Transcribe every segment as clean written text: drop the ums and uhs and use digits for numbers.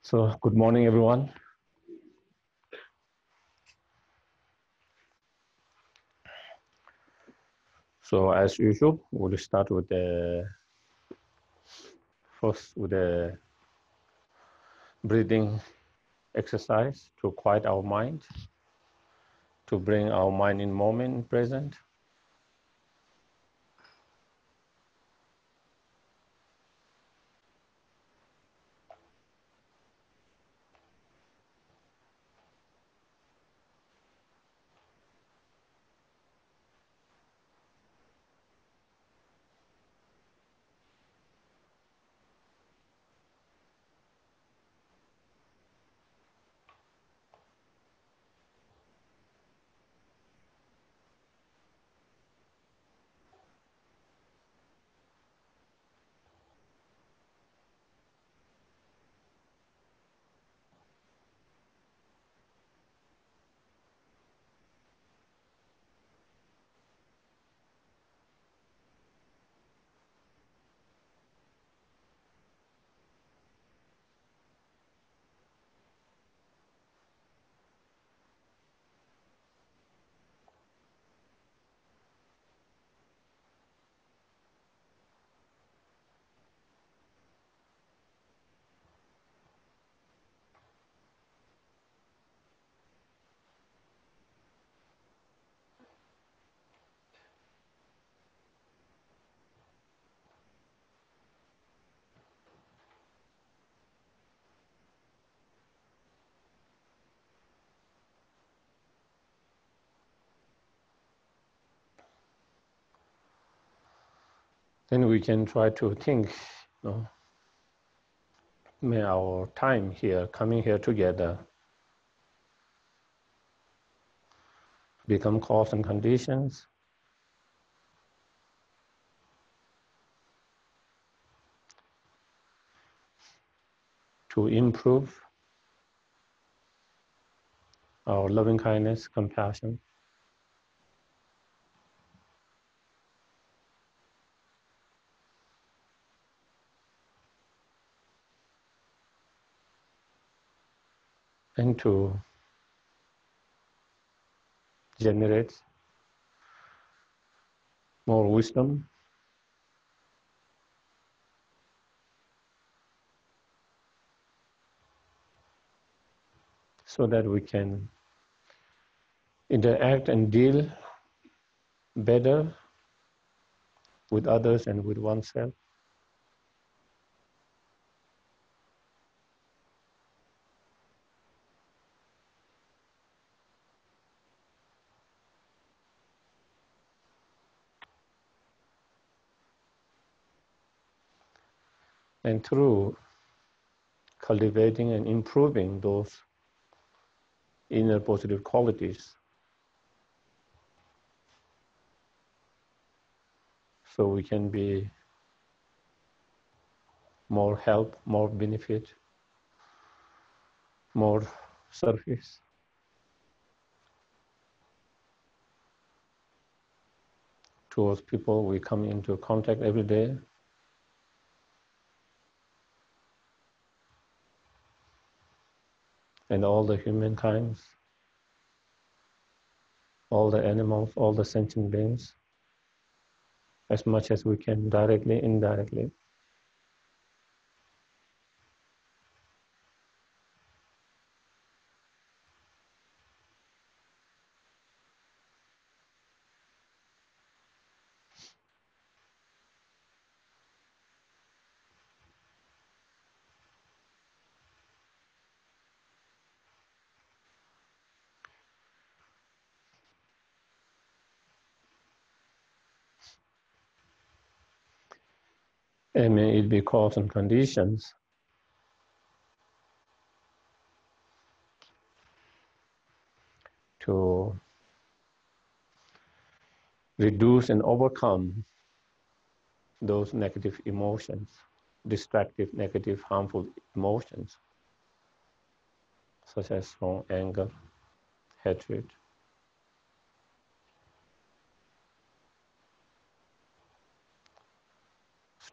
So, good morning, everyone. So, as usual, we'll start with the breathing exercise to quiet our mind, to bring our mind in moment present. Then we can try to think, may our time here, coming here together, become cause and conditions to improve our loving kindness, compassion, and to generate more wisdom, so that we can interact and deal better with others and with oneself. And through cultivating and improving those inner positive qualities, so we can be more help, more benefit, more service towards people we come into contact every day, and all the humankinds, all the animals, all the sentient beings, as much as we can, directly, indirectly. And may it be cause and conditions to reduce and overcome those negative emotions, destructive, negative, harmful emotions, such as strong anger, hatred,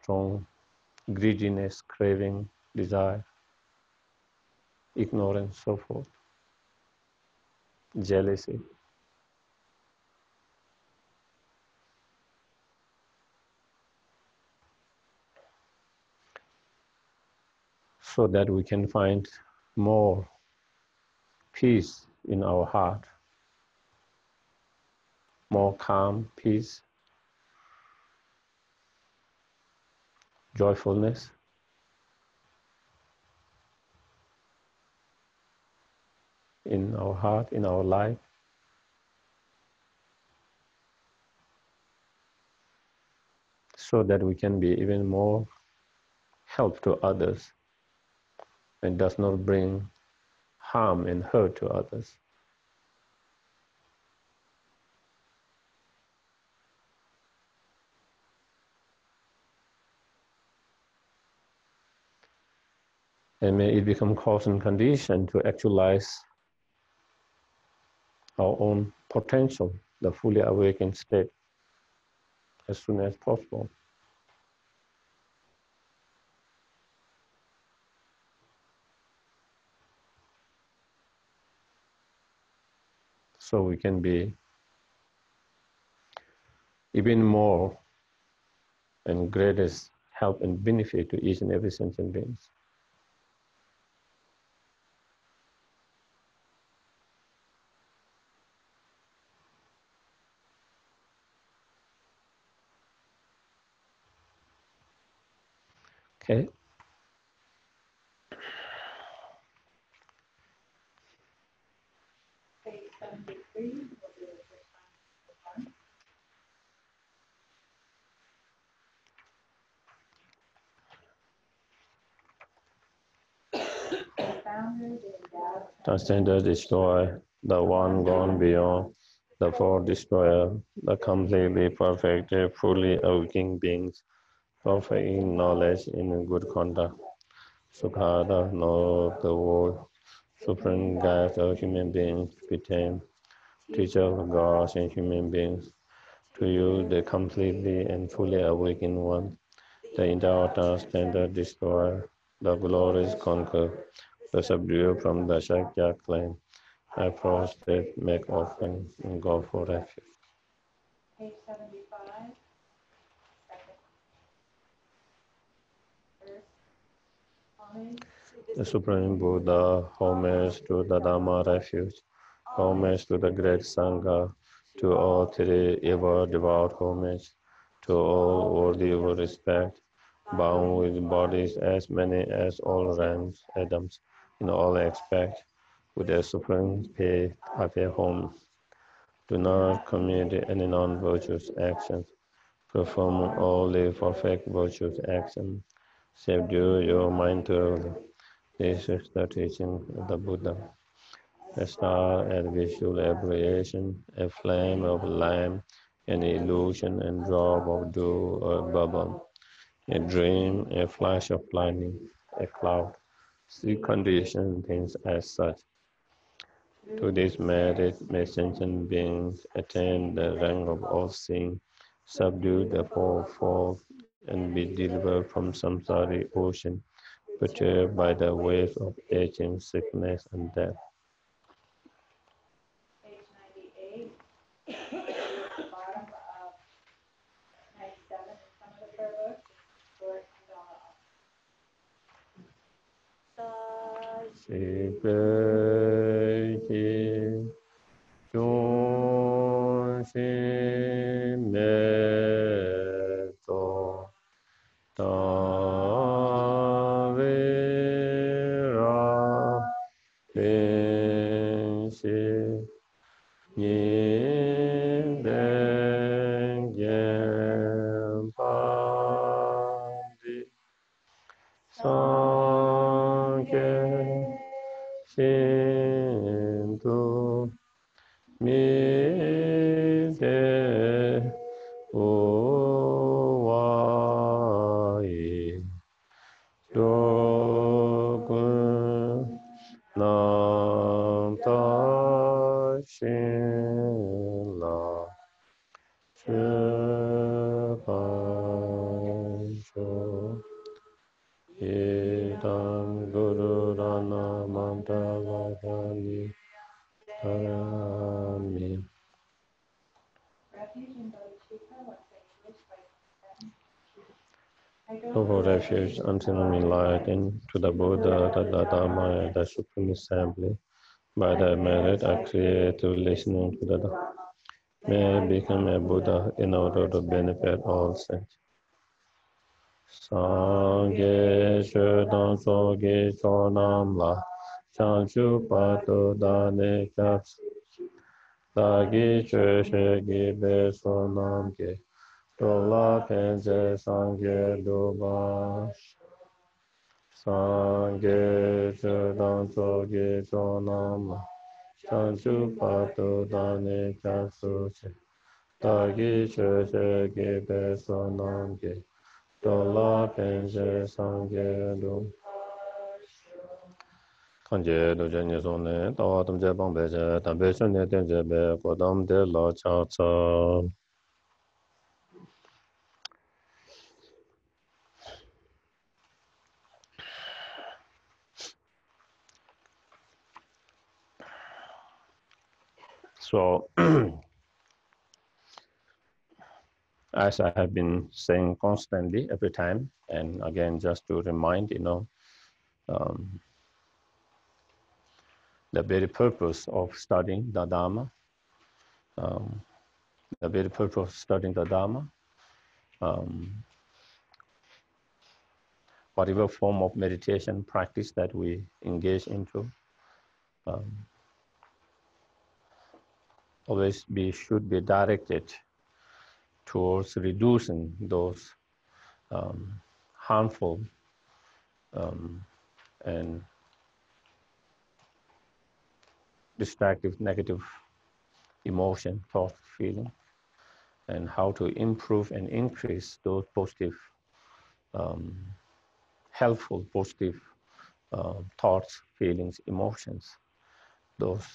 strong greediness, craving, desire, ignorance, so forth, jealousy. So that we can find more peace in our heart, more calm, peace, joyfulness, in our heart, in our life, so that we can be even more help to others and does not bring harm and hurt to others. And may it become cause and condition to actualize our own potential, the fully awakened state, as soon as possible. So we can be even more and greatest help and benefit to each and every sentient being. Okay. Transcender, destroy, the one gone beyond, the fourth destroyer, the completely perfected, fully awakening beings, perfect in knowledge, in good conduct. Sukhada, know the world, supreme guide of human beings, became teacher of gods and human beings. To you, the completely and fully awakened one, the immortal standard destroyer, the glorious conqueror, the subduer from the Shakya clan. I prostrate, make offering, and go for refuge. Page 75, second verse. The Supreme Buddha, homage to the Dhamma refuge, homage to the great Sangha, to all three ever devout homage, to all worthy of respect, bound with bodies as many as all realms, Adams, in all aspects, with their supreme pay, I pay home. Do not commit any non-virtuous actions. Perform all the perfect virtuous actions. Subdue your mind thoroughly. This is the teaching of the Buddha. A star and visual aberration, a flame of lamp, an illusion and drop of dew or bubble, a dream, a flash of lightning, a cloud. See conditioned things as such. To this merit may sentient beings attain the rank of all-seeing, subdue the fourfold, and be delivered from samsara ocean, perturbed by the waves of aging, sickness, and death. Page 98, bottom of 97 in some of the prayer books, short and all. Shintu mide uwai dogun nam tashinla chupansho idam guru rana mam Tavadani Tarami. Refuge in bodhicitta, what's the English by consent? I go Go for refuge until I'm enlightened to the Buddha, the Dharma, and the Supreme Assembly. By the merit I create through listening to the Dharma. May I become a Buddha in order to benefit all saints. Sangye Shudang Soge Chonam La Chanchu Patu Dane Kaps Dagi Chöshe Gibe Sonam Ge Dola Penze Sangye Duba Sangye Shudang Soge Chonam La Chanchu Patu Dane Kaps Dagi Chöshe Gibe Sonam Ge Dola Penze Sangye Duba Kanje doje nizone, tawa tamje bangbeje, tambe shunye tenje be, kodam de la cha cha. So, as I have been saying constantly every time, and again, just to remind, the very purpose of studying the Dharma, whatever form of meditation practice that we engage into, always should be directed towards reducing those harmful and destructive, negative emotion, thought, feeling, and how to improve and increase those positive, helpful, positive thoughts, feelings, emotions. Those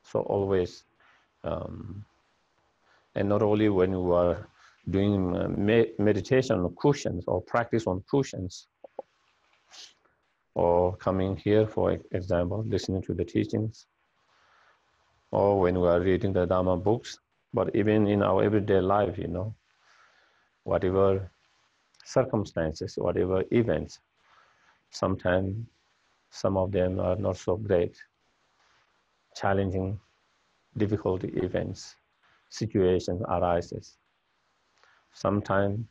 so always, and not only when you are doing meditation on cushions or practice on cushions, or coming here, for example, listening to the teachings, or when we are reading the Dharma books, but even in our everyday life, whatever circumstances, whatever events, sometimes some of them are not so great, challenging, difficult events, situations arises. Sometimes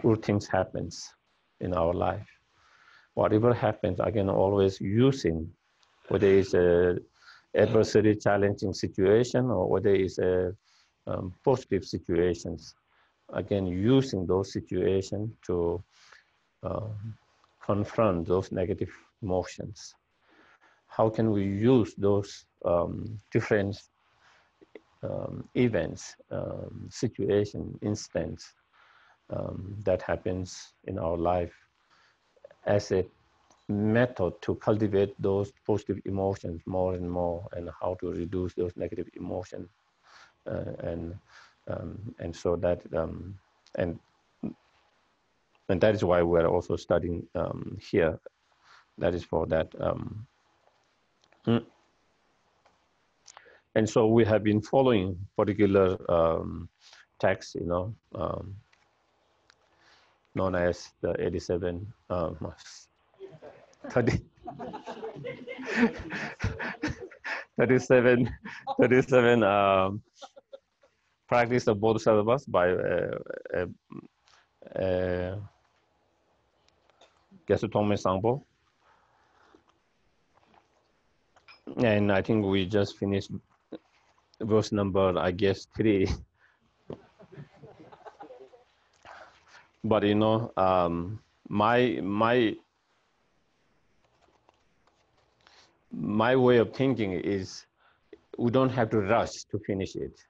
good things happens in our life. Whatever happens, again, always using, whether it's a adversary challenging situation or whether it's a positive situations, again, using those situations to confront those negative emotions. How can we use those different events, situation, instance that happens in our life as a method to cultivate those positive emotions more and more, and how to reduce those negative emotions, and so that and that is why we're also studying here. That is for that. And so we have been following particular texts, known as the 87 30, 37 Practice of Bodhisattvas by Geshe Sangpo. And I think we just finished verse number, I guess, 3. But my way of thinking is we don't have to rush to finish it,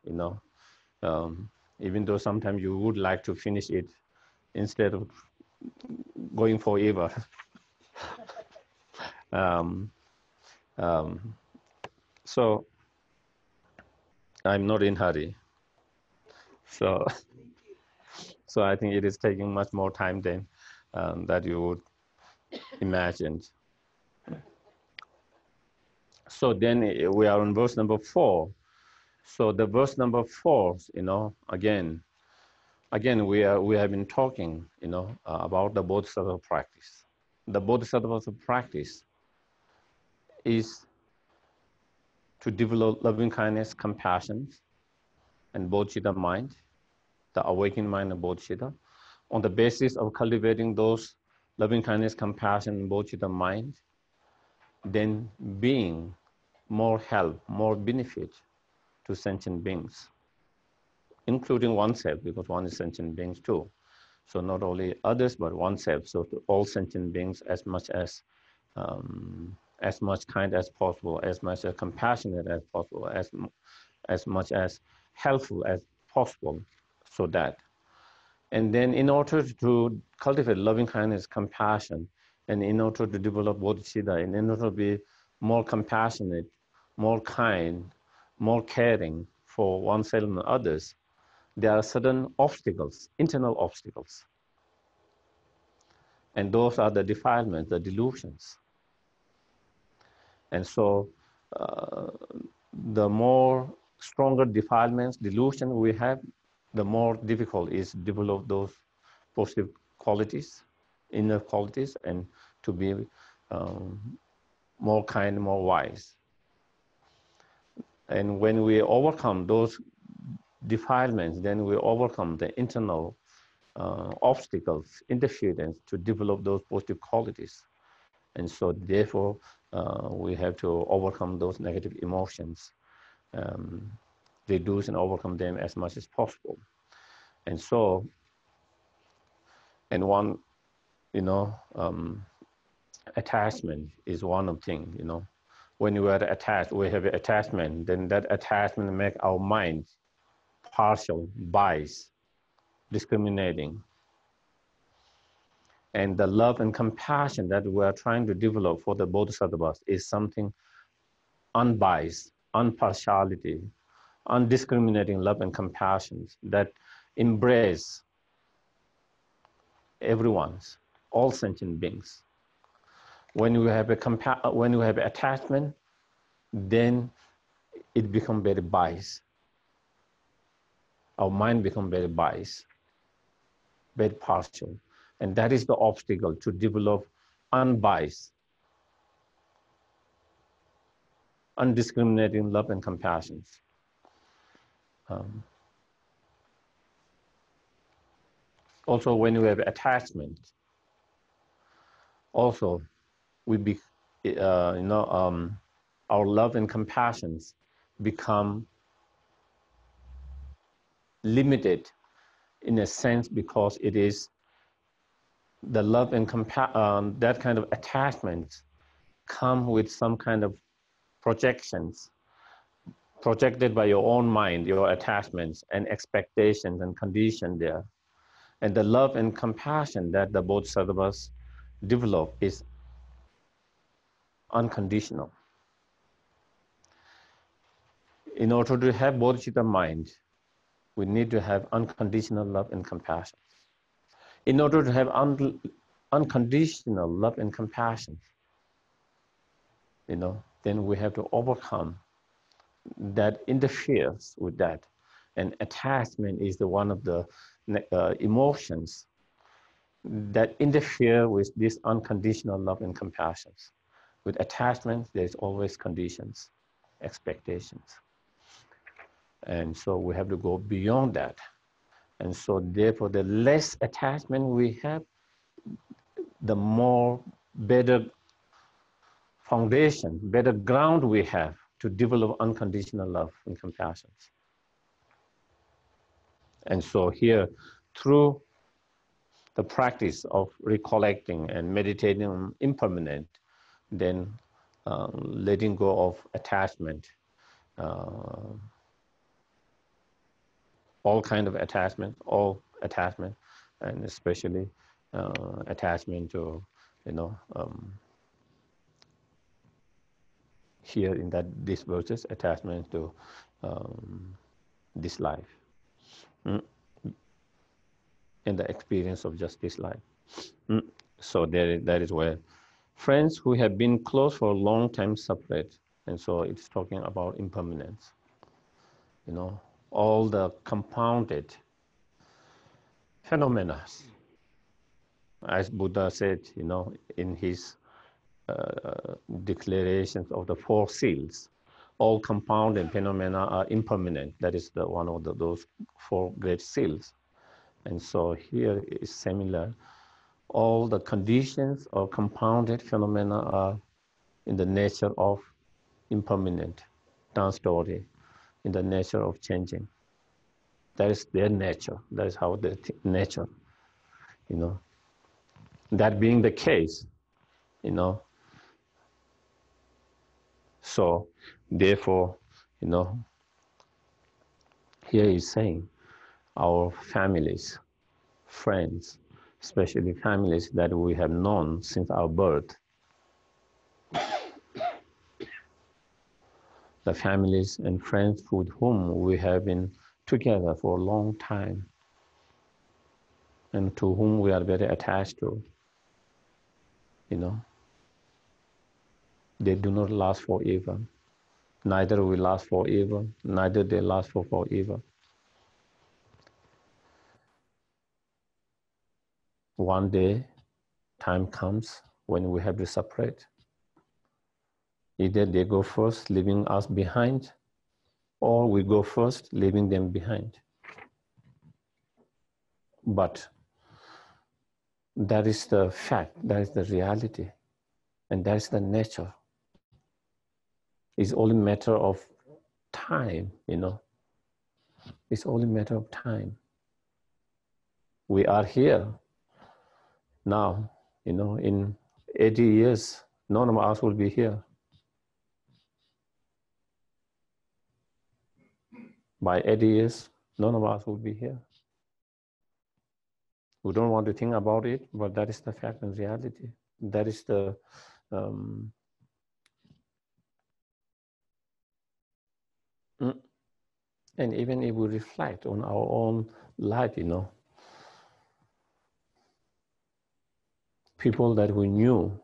even though sometimes you would like to finish it instead of going forever. So I'm not in hurry. So I think it is taking much more time than that you would imagine. So then we are on verse number 4. So the verse number 4, again we have been talking, about the Bodhisattva practice. The Bodhisattva practice is to develop loving kindness, compassion, and bodhicitta mind, the awakened mind of bodhicitta. On the basis of cultivating those loving kindness, compassion, and bodhicitta mind, then being more help, more benefit to sentient beings, including oneself, because one is sentient beings too. So not only others, but oneself. So to all sentient beings, as much kind as possible, as much as compassionate as possible, as much as helpful as possible, so that. And then in order to cultivate loving kindness, compassion, and in order to develop bodhicitta, and in order to be more compassionate, more kind, more caring for oneself and others, there are certain obstacles, internal obstacles. And those are the defilements, the delusions. And so the more stronger defilements, delusion we have, the more difficult is to develop those positive qualities, inner qualities, and to be more kind, more wise. And when we overcome those defilements, then we overcome the internal obstacles, interference to develop those positive qualities. And so therefore, we have to overcome those negative emotions, reduce and overcome them as much as possible. And so, and one, attachment is one of things, When we are attached, we have an attachment, then that attachment makes our mind partial, biased, discriminating. And the love and compassion that we are trying to develop for the Bodhisattvas is something unbiased, unpartiality, undiscriminating love and compassion that embrace everyone's, all sentient beings. When we have attachment, then it becomes very biased. Our mind becomes very biased, very partial. And that is the obstacle to develop unbiased, undiscriminating love and compassion. Also, when we have attachment, also our love and compassion become limited in a sense, because it is the love and that kind of attachment come with some kind of projections, projected by your own mind, your attachments and expectations and condition there. And the love and compassion that the Bodhisattvas develop is unconditional. In order to have bodhicitta mind, we need to have unconditional love and compassion. In order to have unconditional love and compassion, then we have to overcome that interferes with that. And attachment is one of the emotions that interfere with this unconditional love and compassion. With attachment, there's always conditions, expectations. And so we have to go beyond that. And so therefore, the less attachment we have, the more better foundation, better ground we have to develop unconditional love and compassion. And so here, through the practice of recollecting and meditating on impermanent, then letting go of attachment, all kind of attachment, and especially attachment to, here in these verses, attachment to this life, and the experience of just this life. So that is where friends who have been close for a long time separate, And so it's talking about impermanence. You know, all the compounded phenomena, as Buddha said, you know, in his declarations of the four seals, all compounded phenomena are impermanent. That is the one of those four great seals. And so here is similar. All the conditions or compounded phenomena are in the nature of impermanent, transitory, in the nature of changing. That is their nature. That is how their nature, you know. That being the case, you know, so therefore, you know, here he's saying our families, friends, especially families that we have known since our birth, the families and friends with whom we have been together for a long time and to whom we are very attached to, you know, they do not last forever. Neither will last forever, neither they last for forever. One day, time comes when we have to separate. Either they go first, leaving us behind, or we go first, leaving them behind. But that is the fact, that is the reality, and that is the nature. It's only a matter of time, you know. It's only a matter of time. We are here now, you know, in 80 years, none of us will be here. By 80 years, none of us will be here. We don't want to think about it, but that is the fact and reality. That is the and even if we reflect on our own life, you know, people that we knew,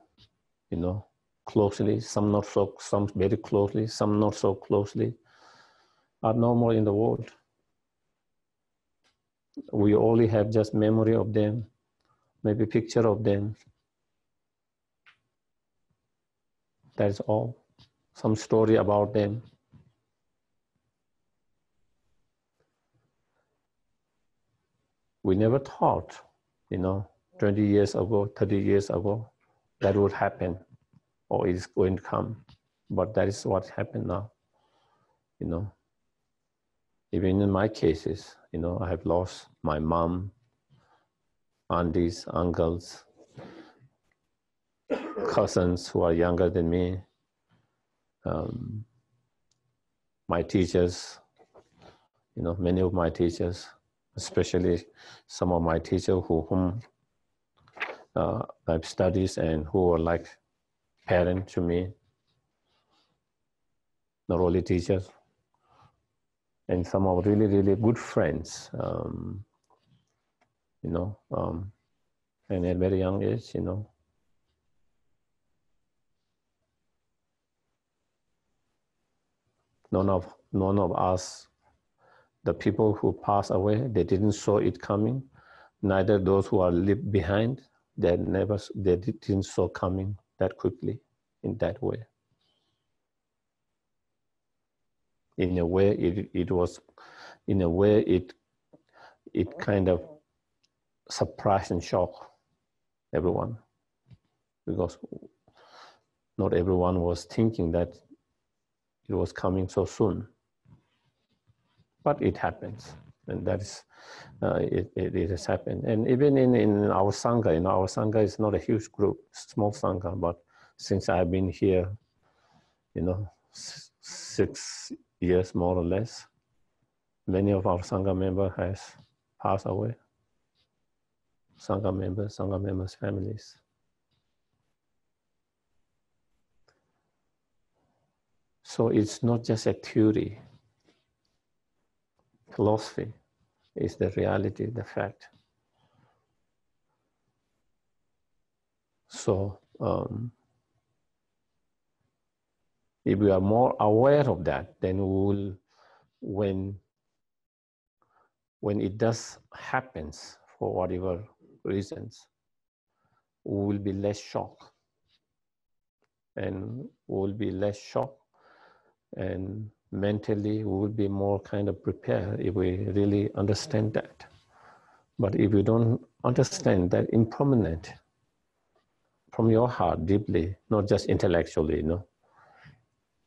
you know, closely, some not so, some very closely, some not so closely, are no more in the world. We only have just memory of them, maybe picture of them. That's all. Some story about them. We never thought, you know, 20 years ago, 30 years ago, that would happen or is going to come. But that is what happened now, you know. Even in my cases, you know, I have lost my mom, aunties, uncles, cousins who are younger than me, my teachers, you know, many of my teachers, especially some of my teachers whom I've studied and who are like parents to me, not only teachers, and some of really, really good friends, you know, and at a very young age, you know. None of us, the people who pass away, they didn't saw it coming. Neither those who are left behind, they didn't saw coming that quickly in that way. In a way, it kind of surprised and shocked everyone, because not everyone was thinking that it was coming so soon. But it happens, and that is, it has happened. And even in our Sangha, you know, our Sangha is not a huge group, small Sangha, but since I've been here, you know, 6 years more or less, many of our Sangha members has passed away. Sangha members' families. So it's not just a theory, philosophy, it's the reality, the fact. So If we are more aware of that, then we will, when it does happens for whatever reasons, we will be less shocked, and we will be less shocked, and mentally we will be more kind of prepared if we really understand that. But if you don't understand that impermanent from your heart deeply, not just intellectually, you know,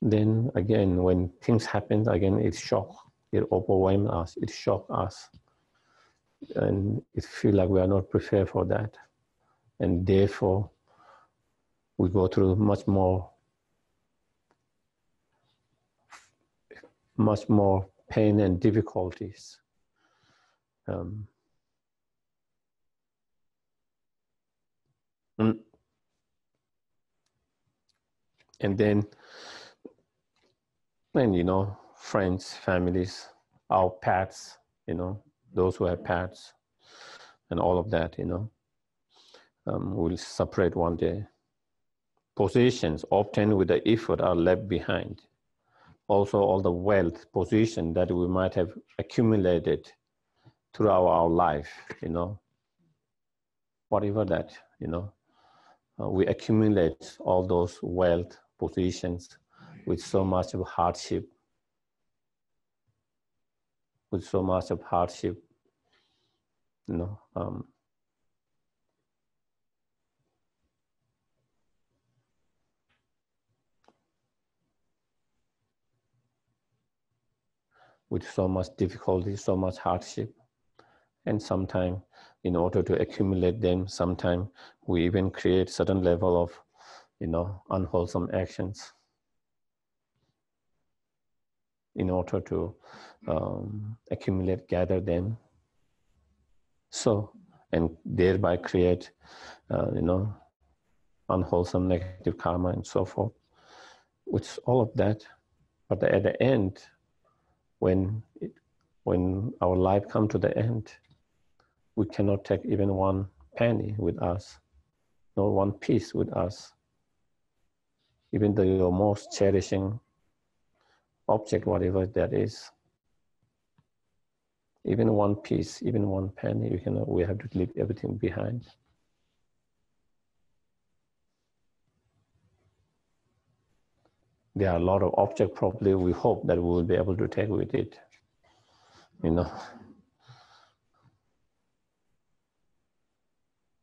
then again, when things happen, again, it shocks, it overwhelms us, it shocks us. And it feels like we are not prepared for that. And therefore, we go through much more pain and difficulties. And then, you know, friends, families, our pets, you know, those who have pets, and all of that, you know, will separate one day. Positions obtained with the effort are left behind. Also, all the wealth, position that we might have accumulated throughout our life, you know, whatever that, you know, we accumulate all those wealth, positions with so much of hardship, you know, with so much difficulty, so much hardship. And sometimes, in order to accumulate them, sometimes we even create certain level of, you know, unwholesome actions in order to accumulate, gather them. So, and thereby create, you know, unwholesome negative karma and so forth. With all of that, but at the end, when our life comes to the end, we cannot take even one penny with us, nor one piece with us. Even though your most cherishing object, whatever that is, even one piece, even one penny, we have to leave everything behind. There are a lot of objects probably we hope that we will be able to take with it, you know.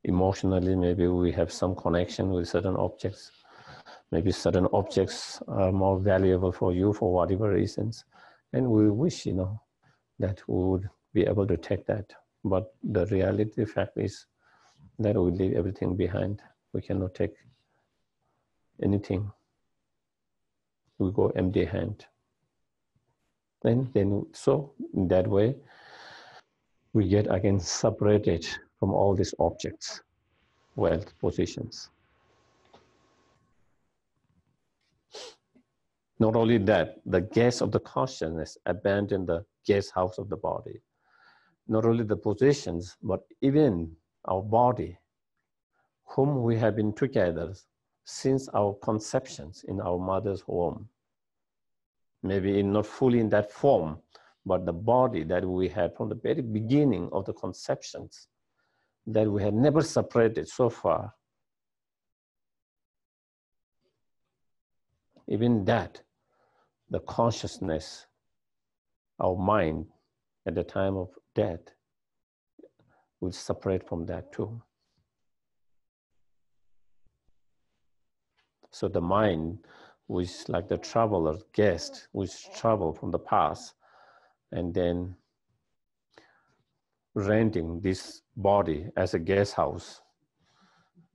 Emotionally, maybe we have some connection with certain objects. Maybe certain objects are more valuable for you for whatever reasons. And we wish, you know, that we would be able to take that. But the reality fact is that we leave everything behind. We cannot take anything. We go empty hand. And then, so in that way, we get again separated from all these objects, wealth, positions. Not only that, the guest of the consciousness abandon the guest house of the body. Not only the positions, but even our body, whom we have been together since our conceptions in our mother's womb. Maybe not fully in that form, but the body that we had from the very beginning of the conceptions, that we had never separated so far. Even that, the consciousness, our mind at the time of death will separate from that too. So the mind, which like the traveler, guest, which travel from the past, and then renting this body as a guest house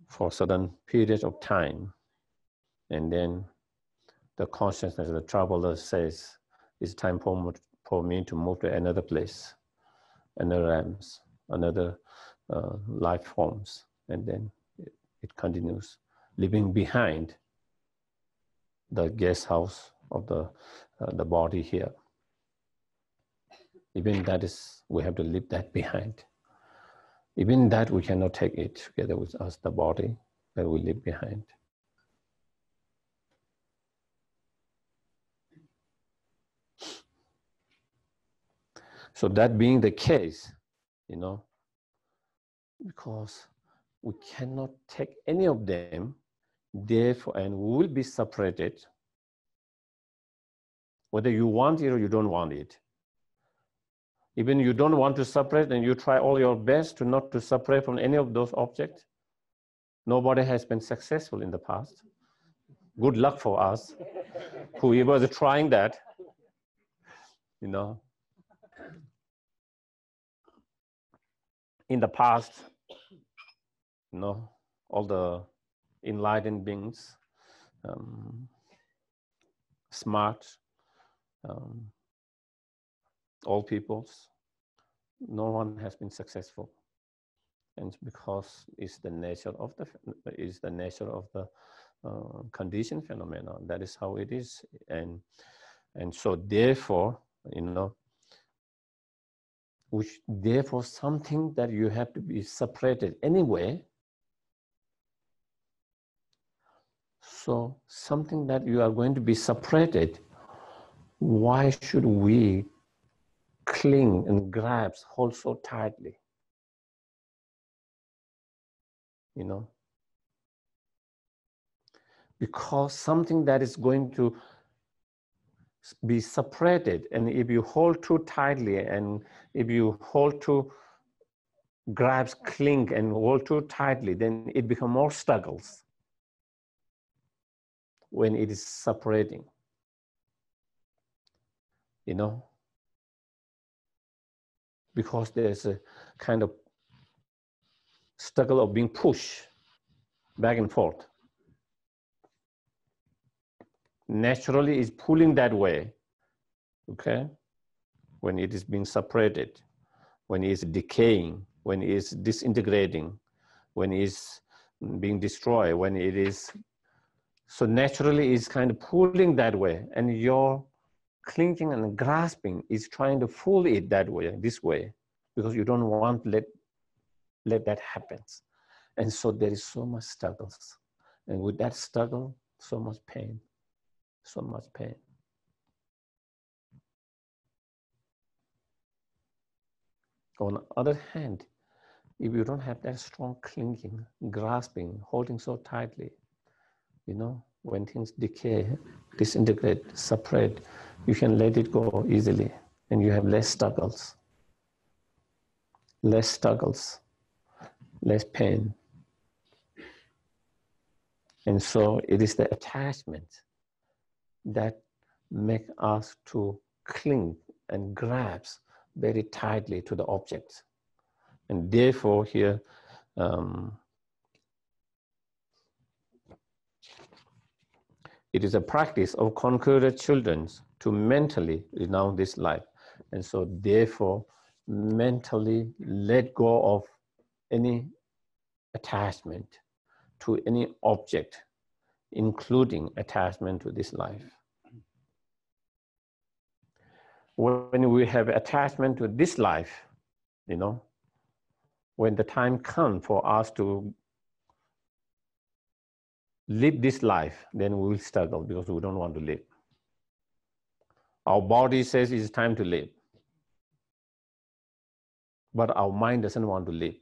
for a certain period of time. And then the consciousness of the traveler says, it's time for me to move to another place, another realms, another life forms. And then it continues, leaving behind the guest house of the body here. Even that is, we have to leave that behind. Even that we cannot take it together with us, the body that we leave behind. So that being the case, you know, because we cannot take any of them, therefore, and we will be separated, whether you want it or you don't want it. Even you don't want to separate and you try all your best to not to separate from any of those objects. Nobody has been successful in the past. Good luck for us, whoever is trying that, you know. In the past, you know, all the enlightened beings, smart, all peoples, no one has been successful. And because it's the nature of the condition phenomena. That is how it is. And so therefore, you know, which therefore something that you have to be separated anyway. So something that you are going to be separated, why should we cling and grasp, hold so tightly? You know? Because something that is going to be separated, and if you hold too tightly, and if you hold too, grasp, cling, and hold too tightly, then it becomes more struggles when it is separating. You know? Because there's a kind of struggle of being pushed back and forth. Naturally, it's pulling that way, okay? When it is being separated, when it is decaying, when it is disintegrating, when it is being destroyed, when it is, so naturally it's kind of pulling that way, and your clinging and grasping is trying to pull it that way, this way, because you don't want to let that happen. And so there is so much struggles. And with that struggle, so much pain, so much pain. On the other hand, if you don't have that strong clinging, grasping, holding so tightly, you know, when things decay, disintegrate, separate, you can let it go easily, and you have less struggles, less pain. And so it is the attachment that make us to cling and grasp very tightly to the object. And therefore here, it is a practice of conqueror children to mentally renounce this life. And so therefore, mentally let go of any attachment to any object, including attachment to this life. When we have attachment to this life, you know, when the time comes for us to live this life, then we will struggle because we don't want to live. Our body says it's time to live, but our mind doesn't want to live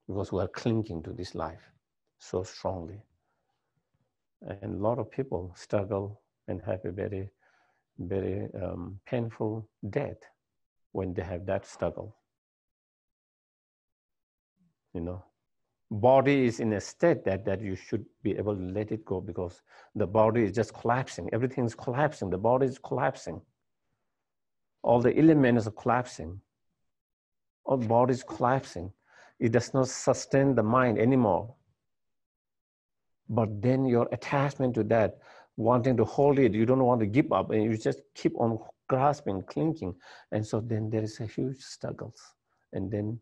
because we are clinging to this life so strongly. And a lot of people struggle and have a very, very painful death when they have that struggle. You know, body is in a state that you should be able to let it go because the body is just collapsing. Everything is collapsing. The body is collapsing. All the elements are collapsing. All the body is collapsing. It does not sustain the mind anymore. But then your attachment to that, wanting to hold it, you don't want to give up, and you just keep on grasping, clinging. And so then there is a huge struggles. And then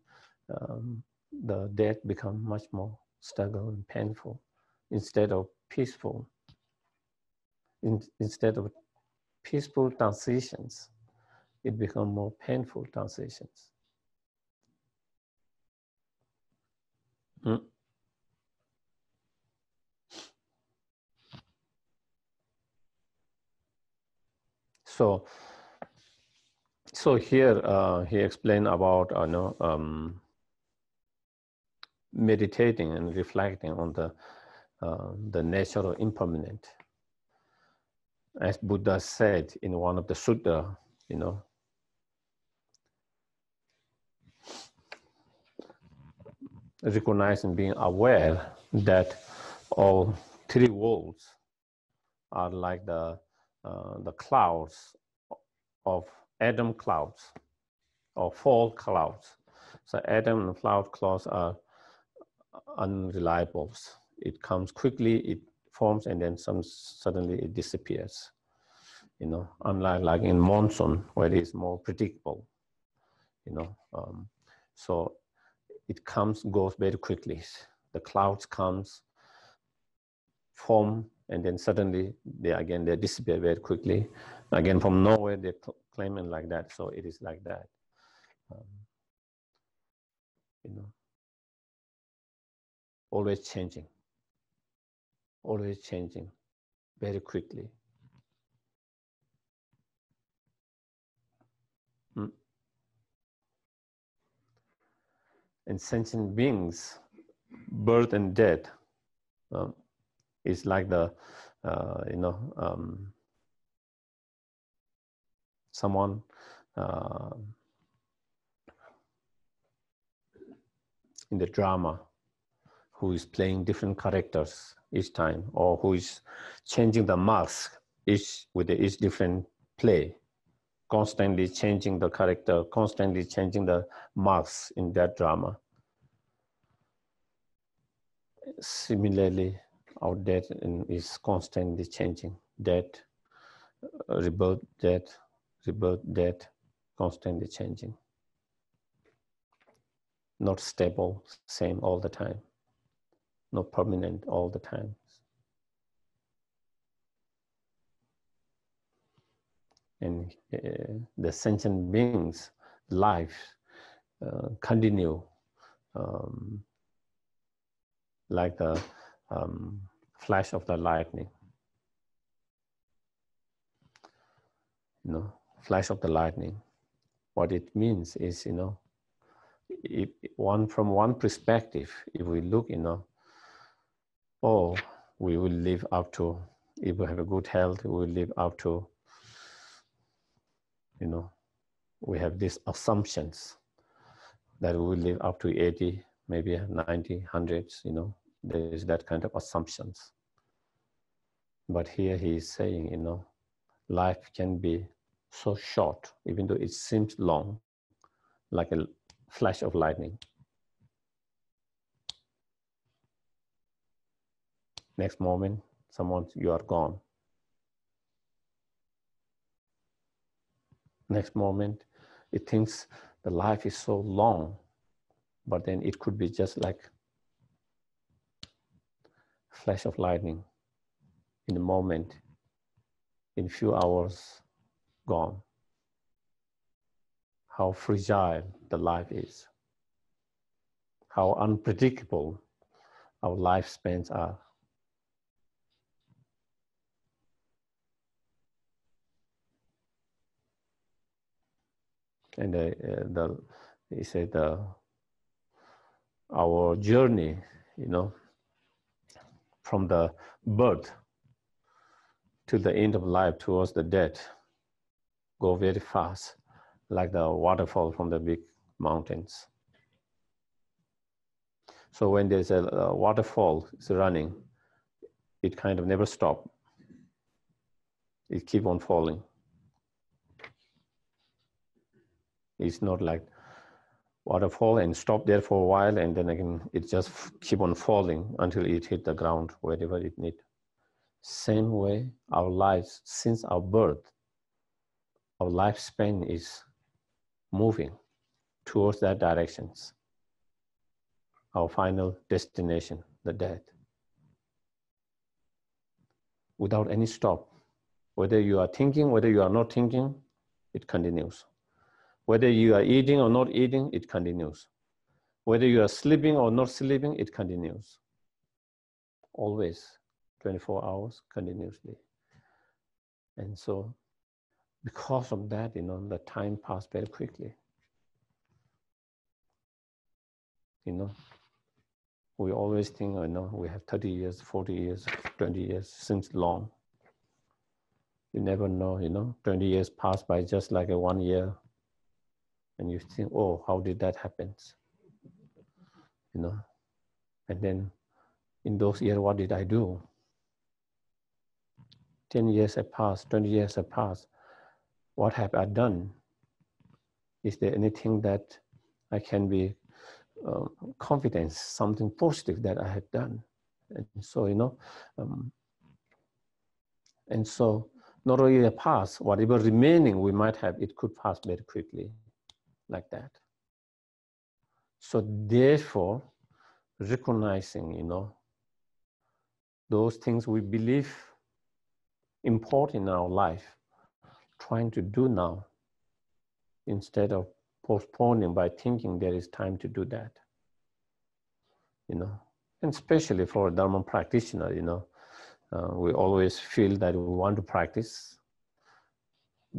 the death becomes much more struggle and painful instead of peaceful. Instead of peaceful transitions, it becomes more painful transitions. So So here he explained about meditating and reflecting on the nature of impermanent. As Buddha said in one of the sutta, recognizing, being aware that all three worlds are like the clouds of Adam clouds or fall clouds. So Adam and clouds are unreliable. It comes quickly, it forms, and then suddenly it disappears. Unlike like in monsoon where it is more predictable. So it goes very quickly. The clouds comes, form, and then suddenly they disappear very quickly. Again, from nowhere they claim it like that. So it is like that. Always changing, very quickly. And sentient beings, birth and death, is like the someone in the drama who is playing different characters each time, or who is changing the mask with each different play, constantly changing the character, constantly changing the masks in that drama. Similarly, our death is constantly changing. Death, rebirth, death, constantly changing. Not stable, same all the time. Not permanent all the time. And the sentient beings' life continue like the flash of the lightning. Flash of the lightning. What it means is, from one perspective, if we look, we will live up to, if we have a good health, we will live up to, we have these assumptions that we will live up to 80, maybe 90, hundreds, there is that kind of assumptions. But here he is saying, life can be so short, even though it seems long, like a flash of lightning. Next moment, you are gone. Next moment, it thinks the life is so long, but then it could be just like flash of lightning. In a moment, in a few hours, gone. How fragile the life is. How unpredictable our lifespans are. And he said our journey, from the birth to the end of life towards the death, go very fast, like the waterfall from the big mountains. So when there's a waterfall is running, it kind of never stops. It keeps on falling. It's not like waterfall and stop there for a while and then again it just keep on falling until it hit the ground wherever it needs. Same way, our lives, since our birth, our lifespan is moving towards that directions. Our final destination, the death. Without any stop. Whether you are thinking, whether you are not thinking, it continues. Whether you are eating or not eating, it continues. Whether you are sleeping or not sleeping, it continues. Always, 24 hours continuously. And so because of that, the time passed very quickly. We always think, we have 30 years, 40 years, 20 years, since long. You never know, 20 years pass by just like a 1 year. And you think, oh, how did that happen? And then in those years, what did I do? 10 years have passed, 20 years have passed. What have I done? Is there anything that I can be confident, something positive that I have done? And so, and so not only the past, whatever remaining we might have, it could pass very quickly like that. So therefore, recognizing, those things we believe important in our life, trying to do now, instead of postponing by thinking there is time to do that, and especially for a Dharma practitioner, we always feel that we want to practice,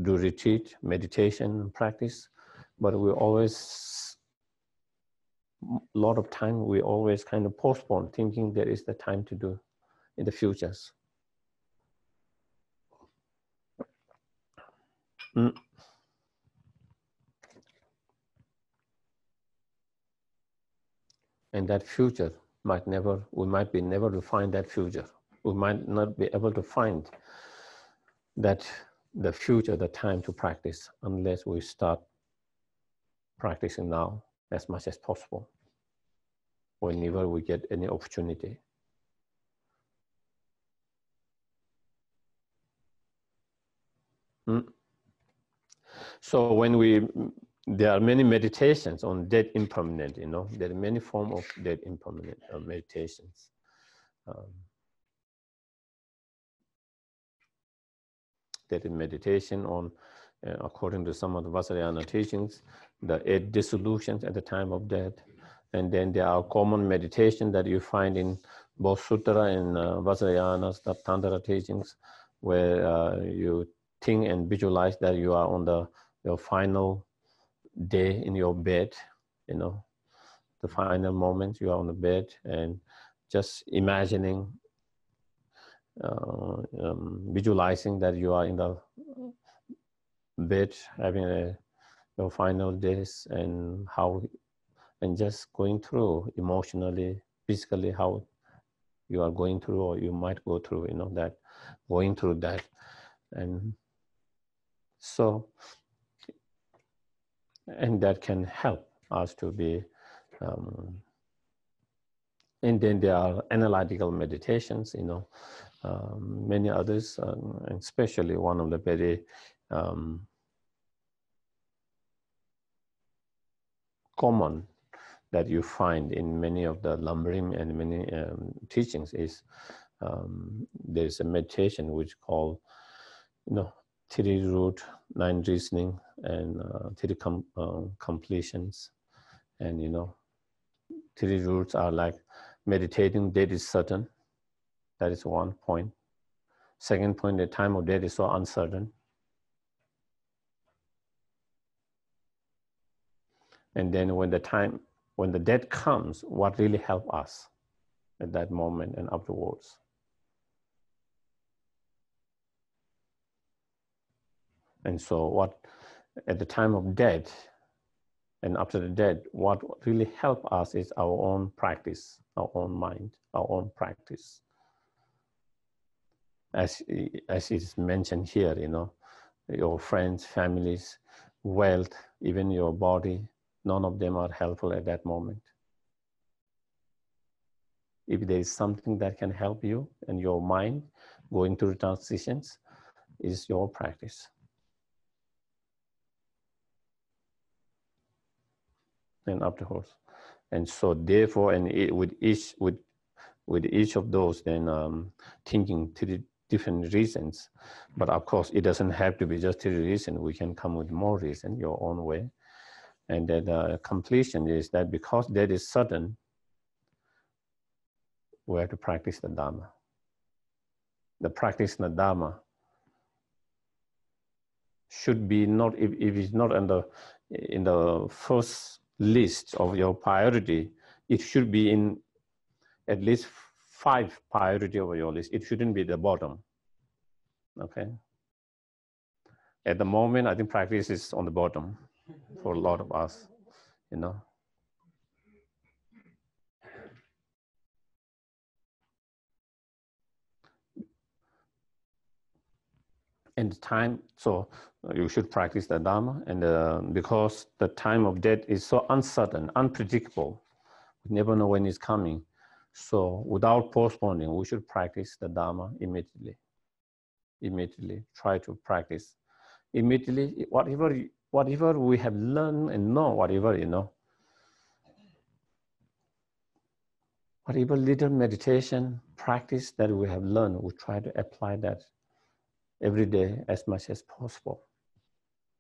do retreat, meditation, practice, but we always, a lot of time, we always kind of postpone, thinking there is the time to do in the futures. And that future we might be never to find that future. We might not be able to find that the future, the time to practice, unless we start practicing now as much as possible, whenever we get any opportunity. So when there are many meditations on dead impermanent, there are many forms of dead impermanent meditations. There is meditation on, according to some of the Vajrayana teachings, the 8 dissolutions at the time of death. And then there are common meditation that you find in both Sutra and Vajrayana's, the Tantra teachings, where you think and visualize that you are on your final day in your bed, the final moment you are on the bed, and just imagining, visualizing that you are in the bed having your final days, and just going through emotionally, physically, how you are going through, or you might go through, that going through that. And so, and that can help us to be, and then there are analytical meditations, many others, and especially one of the very common that you find in many of the Lamrim and many teachings is there's a meditation which called, 3 root, 9 reasoning, and 3 completions. And 3 roots are like meditating death is certain. That is one point. Second point, the time of death is so uncertain. And then when the death comes, what really helps us at that moment and afterwards? And so what, at the time of death and after the death, what really helps us is our own practice, our own mind, our own practice. As is mentioned here, your friends, families, wealth, even your body, none of them are helpful at that moment. If there is something that can help you and your mind going through transitions, is your practice. And afterwards, and so therefore, and with each of those, then thinking 3 different reasons. But of course, it doesn't have to be just 3 reasons. We can come with more reasons, your own way. And then the completion is that because that is sudden, we have to practice the Dharma. The practice of the Dharma should be not, if it's not in the first list of your priority, it should be in at least 5 priority of your list. It shouldn't be the bottom. Okay. At the moment, I think practice is on the bottom for a lot of us, you know. And time, so you should practice the Dharma, and because the time of death is so uncertain, unpredictable, we never know when it's coming. So without postponing, we should practice the Dharma immediately. Immediately, try to practice. Immediately, whatever we have learned and know, whatever, you know, whatever little meditation practice that we have learned, we try to apply that every day as much as possible,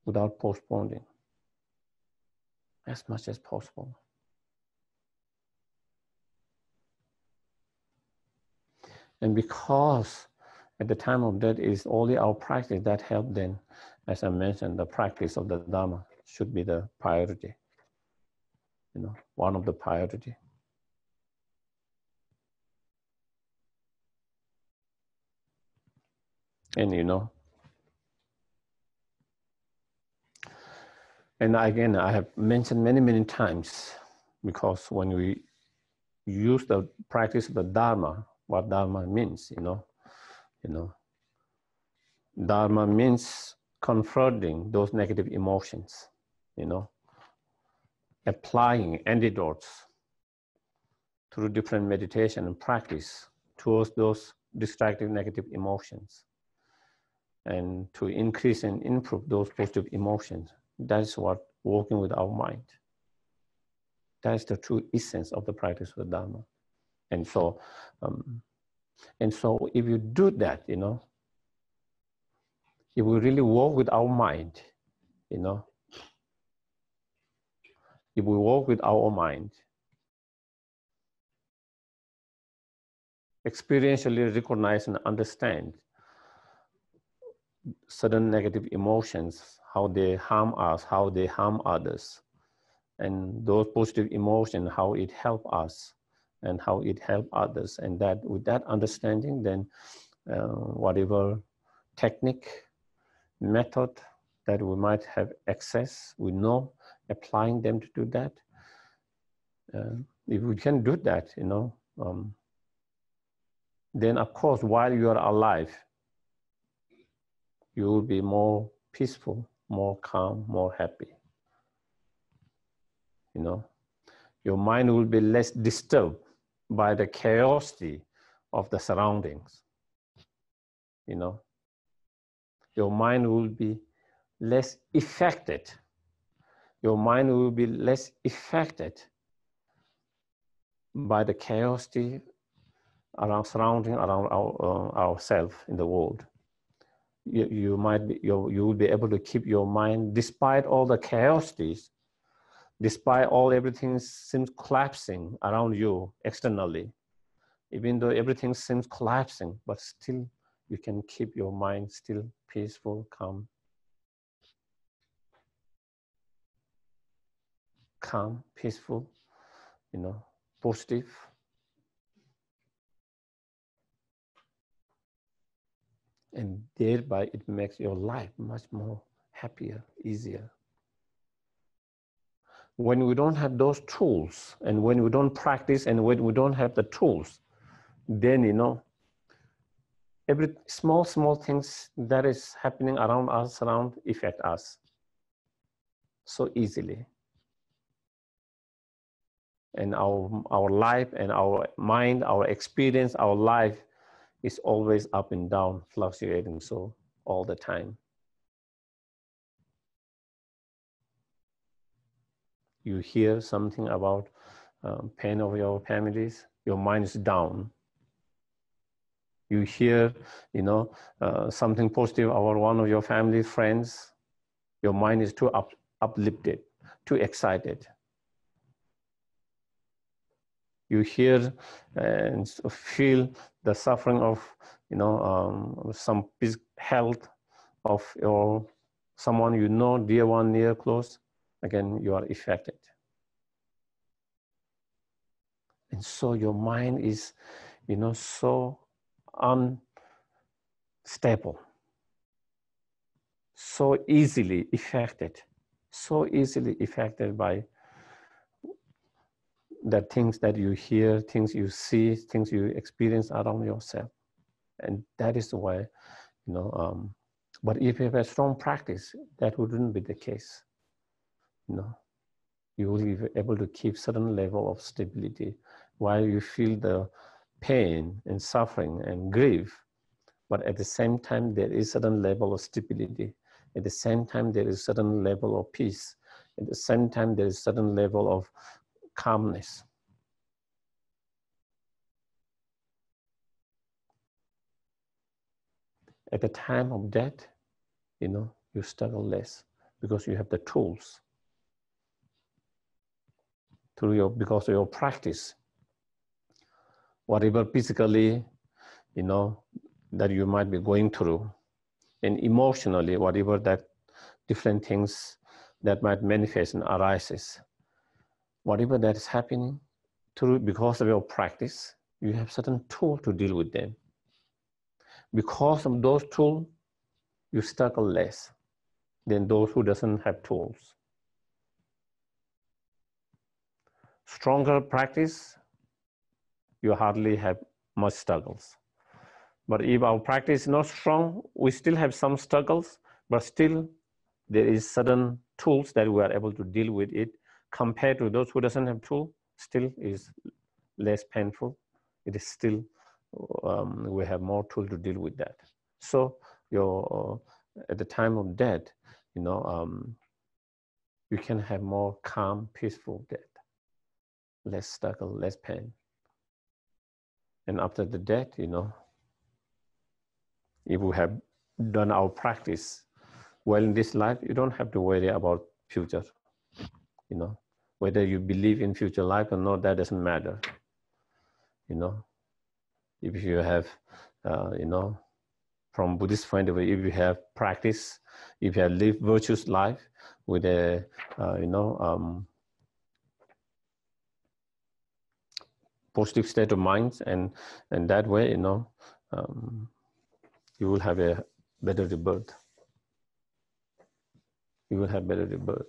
without postponing, as much as possible. And because at the time of death is only our practice that help, then, as I mentioned, the practice of the Dharma should be the priority, you know, one of the priority. And you know, and again, I have mentioned many times, because when we use the practice of the Dharma, what Dharma means, you know, Dharma means confronting those negative emotions, you know, applying antidotes through different meditation and practice towards those destructive negative emotions, and to increase and improve those positive emotions. That's what working with our mind. That is the true essence of the practice of the Dharma. And so if you do that, you know, if we really work with our mind, you know, if we work with our mind, experientially recognize and understand certain negative emotions, how they harm us, how they harm others, and those positive emotions, how it help us and how it help others. And that with that understanding, then whatever technique, method that we might have access, we know, applying them to do that. If we can do that, you know, then of course, while you are alive, you will be more peaceful, more calm, more happy. You know, your mind will be less disturbed by the chaosity of the surroundings. You know, your mind will be less affected. Your mind will be less affected by the chaosity surrounding around ourselves in the world. You will be able to keep your mind, despite all the chaosities, despite everything seems collapsing around you externally. Even though everything seems collapsing, but still you can keep your mind still peaceful, calm, peaceful, you know, positive. And thereby it makes your life much more happier, easier. When we don't have those tools, and when we don't practice, and when we don't have the tools, then, you know, every small things that is happening around us, affect us so easily. And our life and our mind, our experience, our life is always up and down, fluctuating so all the time. You hear something about pain of your families, your mind is down. You hear, you know, something positive about one of your family friends, your mind is too uplifted, too excited. You hear and feel the suffering of, you know, some health of your someone you know, dear one, near, close, again, you are affected. And so your mind is, so unstable, so easily affected by the things that you hear, things you see, things you experience around yourself. And that is why, but if you have a strong practice, that wouldn't be the case. You will be able to keep certain level of stability while you feel the pain and suffering and grief. But at the same time, there is certain level of stability. At the same time, there is certain level of peace. At the same time, there is certain level of calmness. At the time of death, you struggle less because you have the tools because of your practice. Whatever physically, that you might be going through, and emotionally, whatever that different things that might manifest and arises, whatever that is happening, because of your practice, you have certain tools to deal with them. Because of those tools, you struggle less than those who doesn't have tools. Stronger practice, you hardly have much struggles. But if our practice is not strong, we still have some struggles, but still there is certain tools that we are able to deal with it compared to those who doesn't have tools, still is less painful. It is still, we have more tools to deal with that. So at the time of death, you can have more calm, peaceful death, less struggle, less pain. And after the death, if we have done our practice well in this life, you don't have to worry about future. Whether you believe in future life or not, that doesn't matter. If you have, from Buddhist point of view, if you have practice, if you have lived virtuous life with a, positive state of mind, and that way, you will have a better rebirth. You will have better rebirth.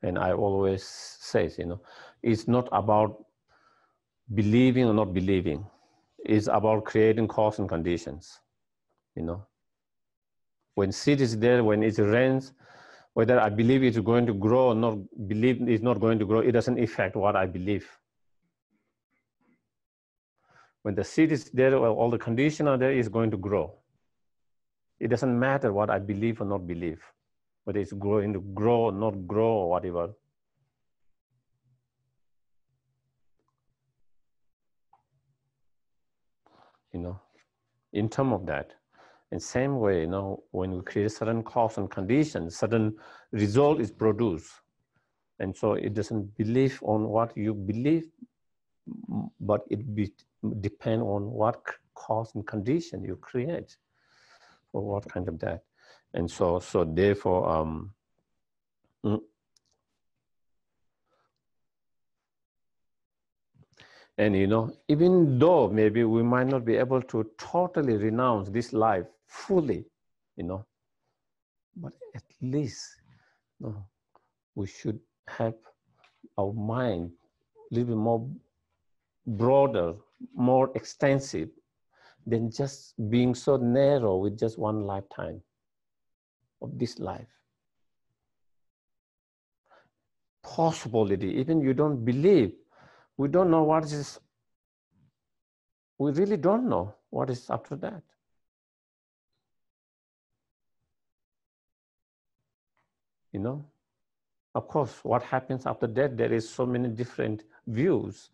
And I always say, it's not about believing or not believing. It's about creating cause and conditions. When seed is there, when it rains, whether I believe it's going to grow or not believe it's not going to grow, it doesn't affect what I believe. When the seed is there, well, all the conditions are there, it's going to grow. It doesn't matter what I believe or not believe, whether it's going to grow or not grow or whatever. In terms of that. In same way, when we create certain cause and conditions, certain result is produced. And so it doesn't believe on what you believe, but it depends on what cause and condition you create, or what kind of that. And so therefore, and even though maybe we might not be able to totally renounce this life fully, but at least we should have our mind a little bit more broader, more extensive than just being so narrow with just one lifetime of this life. Possibility, even you don't believe, we don't know what is, we really don't know what is after that. Of course, what happens after death, there is so many different views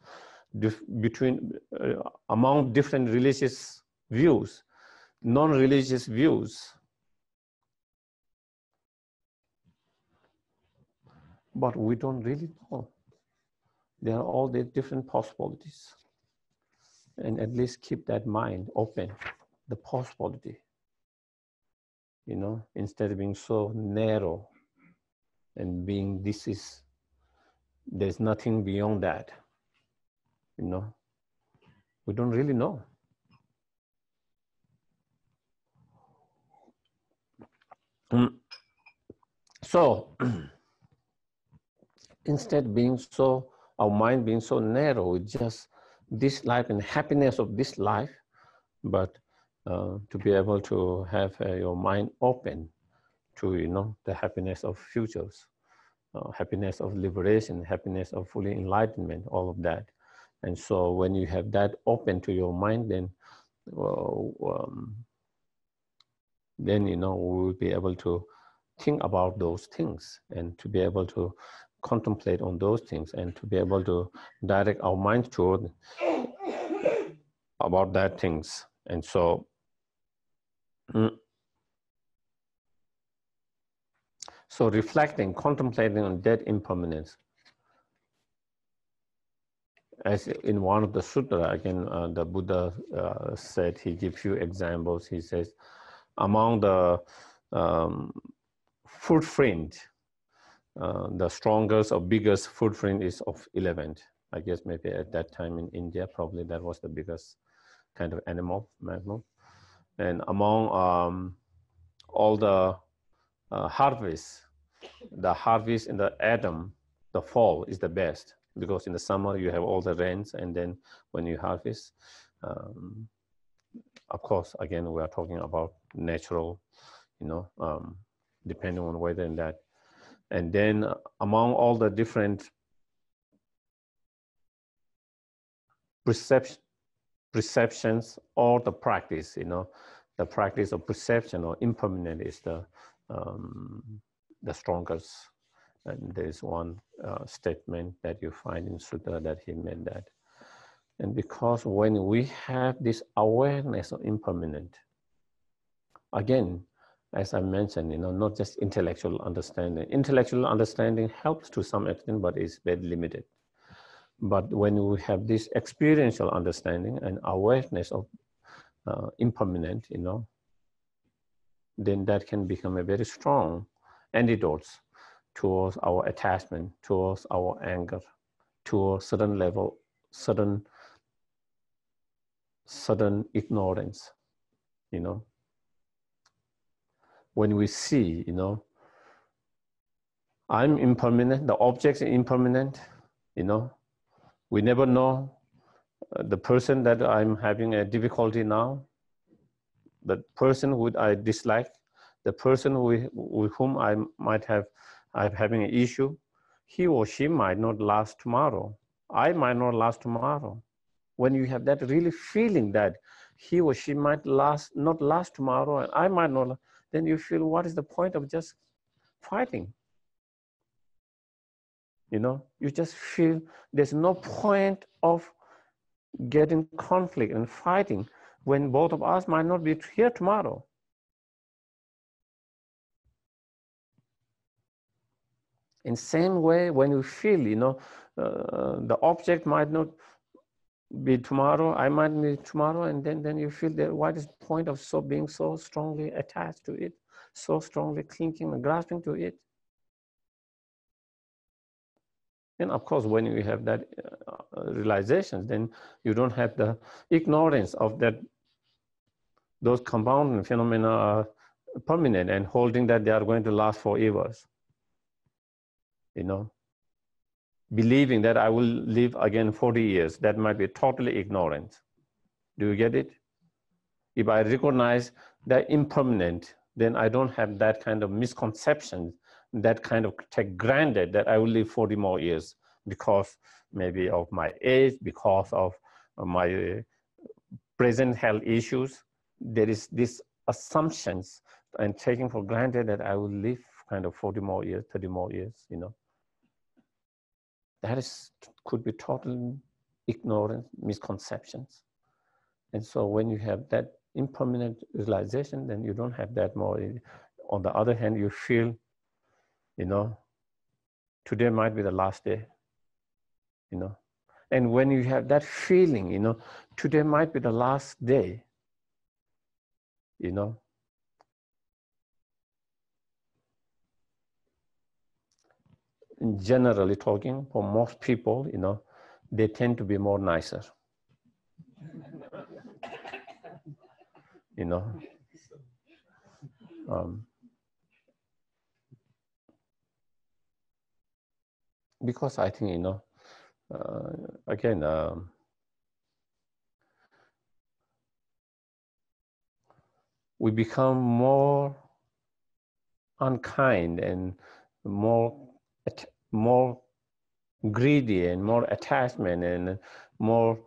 among different religious views, non-religious views. But we don't really know. There are all these different possibilities. And at least keep that mind open, the possibility. you know, instead of being so narrow and being there's nothing beyond that, you know, we don't really know. So instead being so, our mind being so narrow with just this life and happiness of this life, but to be able to have your mind open to, you know, the happiness of futures, happiness of liberation, happiness of fully enlightenment, all of that. And so when you have that open to your mind, then you know, we will be able to think about those things and to be able to contemplate on those things and to be able to direct our mind toward about that things. And so so reflecting, contemplating on that impermanence, as in one of the sutra, again, the Buddha said, he gives few examples. He says, among the footprint, the strongest or biggest footprint is of elephant. I guess maybe at that time in India, probably that was the biggest kind of mammal. And among all the harvests, the harvest in the autumn, the fall is the best, because in the summer you have all the rains, and then when you harvest, of course, again, we are talking about natural, you know, depending on weather and that. And then among all the different perceptions or the practice, you know, the practice of perception or impermanent is the strongest. And there's one statement that you find in Sutra that he made that. And because when we have this awareness of impermanent, again, as I mentioned, you know, not just intellectual understanding. Intellectual understanding helps to some extent, but it's very limited. But when we have this experiential understanding and awareness of impermanent, you know, then that can become a very strong antidote towards our attachment, towards our anger, to a certain level, sudden ignorance, you know. When we see, you know, I'm impermanent, the objects are impermanent, you know, we never know the person that I'm having a difficulty now, the person who I dislike, the person with whom I'm having an issue, he or she might not last tomorrow. I might not last tomorrow. When you have that really feeling that he or she might not last tomorrow, and I might not, then you feel, what is the point of just fighting? You know, you just feel there's no point of getting conflict and fighting when both of us might not be here tomorrow. In same way, when you feel, you know, the object might not be tomorrow, I might be tomorrow, and then you feel that what is the point of being so strongly attached to it, so strongly clinging and grasping to it? And of course, when you have that realization, then you don't have the ignorance of that. Those compounding phenomena are permanent and holding that they are going to last forever. You know, believing that I will live again 40 years, that might be totally ignorant. Do you get it? If I recognize that impermanent, then I don't have that kind of misconception, that kind of take granted that I will live 40 more years because maybe of my age, because of my present health issues. There is this assumptions and taking for granted that I will live kind of 40 more years, 30 more years, you know. That could be total ignorance, misconceptions. And so when you have that impermanent realization, then you don't have that more. On the other hand, you feel, you know, today might be the last day, you know. And when you have that feeling, you know, today might be the last day, you know, generally talking, for most people, they tend to be more nicer. Because I think, again, we become more unkind and more greedy and more attachment and more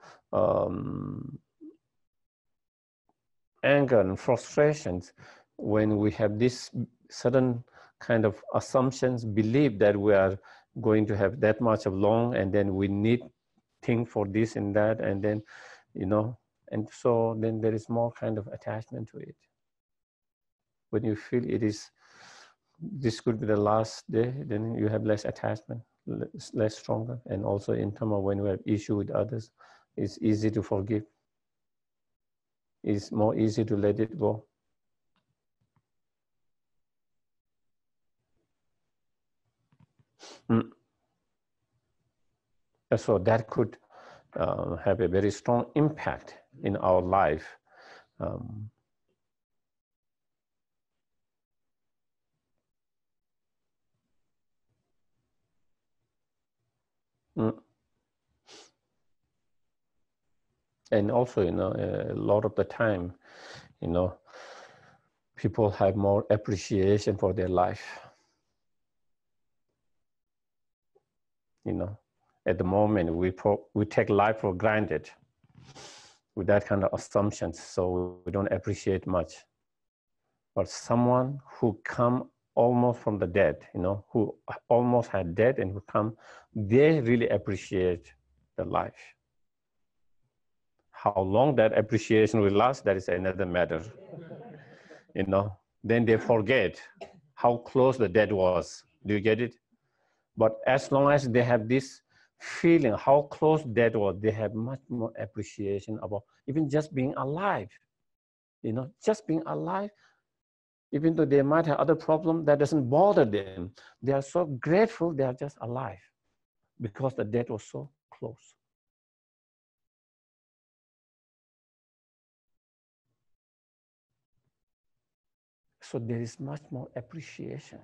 anger and frustrations when we have this certain kind of assumptions, belief that we are going to have that much of long, and then we need things for this and that, and then, and so then there is more kind of attachment to it. When you feel this could be the last day, then you have less attachment, less stronger. And also in terms of when we have issue with others, it's easy to forgive. It's more easy to let it go. So that could have a very strong impact in our life. And also, a lot of the time, people have more appreciation for their life. At the moment, we take life for granted with that kind of assumptions, so we don't appreciate much. But someone who come almost from the dead, who almost had dead and who come, they really appreciate the life. How long that appreciation will last, that is another matter. Then they forget how close the dead was. Do you get it? But as long as they have this feeling how close death was, they have much more appreciation about even just being alive. Just being alive, even though they might have other problems, that doesn't bother them. They are so grateful they are just alive because the death was so close. So there is much more appreciation.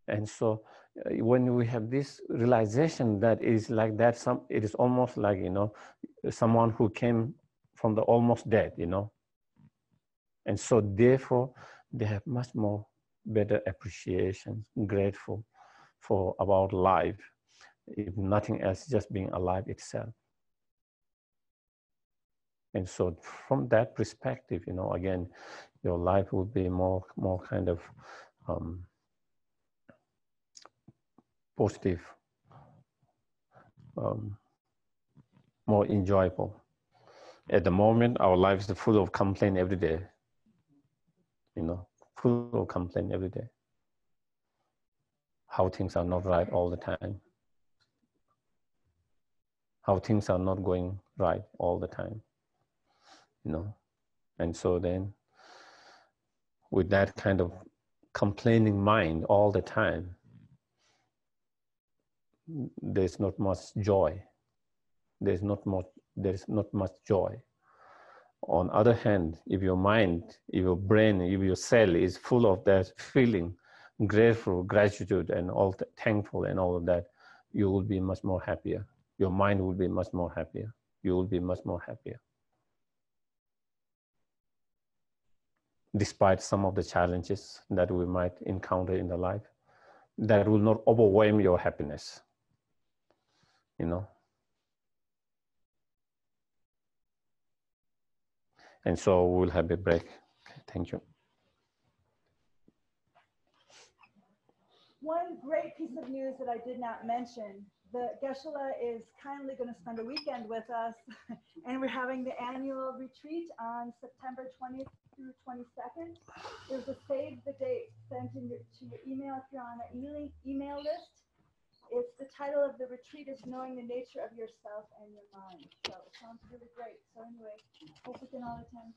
And so when we have this realization that it is like that, it is almost like, someone who came from the almost dead, And so therefore, they have much more better appreciation, grateful for about life, if nothing else, just being alive itself. And so from that perspective, again, your life will be more kind of positive, more enjoyable. At the moment, our life is full of complaint every day, full of complaint every day. How things are not right all the time. How things are not going right all the time, And so then, with that kind of complaining mind all the time, there's not much joy. There's not much joy. On the other hand, if your mind, if your brain, if your cell is full of that feeling, grateful, gratitude, and all thankful and all of that, you will be much more happier. Your mind will be much more happier. You will be much more happier. Despite some of the challenges that we might encounter in the life, that will not overwhelm your happiness, And so we'll have a break. Okay, thank you. One great piece of news that I did not mention, the Geshe is kindly going to spend a weekend with us, and we're having the annual retreat on September 20th through 22nd. There's a save the date sent to your email if you're on an email list. It's the title of the retreat is Knowing the Nature of Yourself and Your Mind. So it sounds really great. So anyway, hope we can all attend.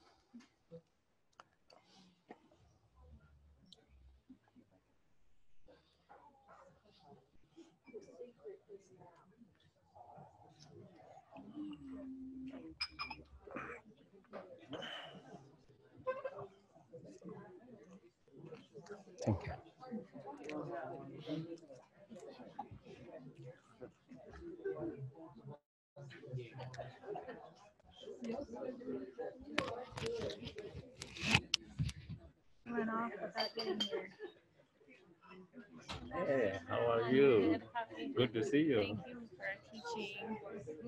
Thank you. Went off without getting here. Hey, how are you? Good to see you. Thank you for teaching.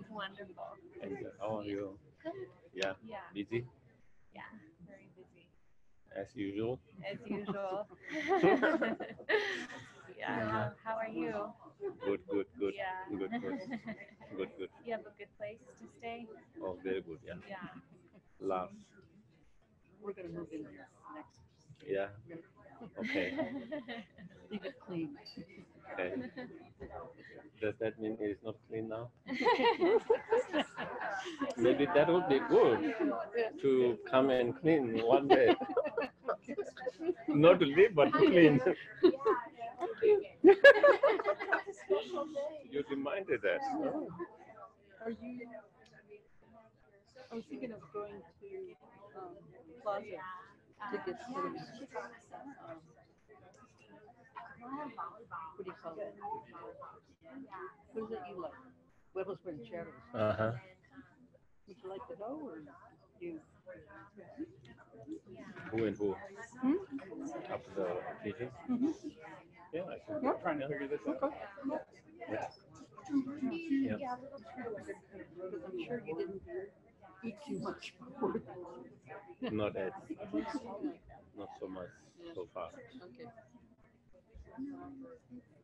Wonderful. Thank you. How are you? Good. Yeah. Yeah. Busy Yeah. Very busy. as usual. As usual. Yeah. How are you? Good. Yeah. Good. Good. You have a good place to stay? Oh, very good. Yeah. Yeah. Love. We're gonna move in here next. Yeah. Okay. Leave it clean. Okay. Does that mean it's not clean now? Maybe that would be good to come and clean one day. Not to live, but to clean. You reminded us. Oh. Are you? I was thinking of going to Plaza to get some. What do you call it? What is it you like? Huevos rancheros. Uh-huh. Would you like to go or you? Who and who? Hmm? Up to the teachers? Mm-hmm. Yeah, I think we're trying to figure this out. Yeah. Yeah. Because I'm sure you didn't eat too much before. Not so much so far. Okay.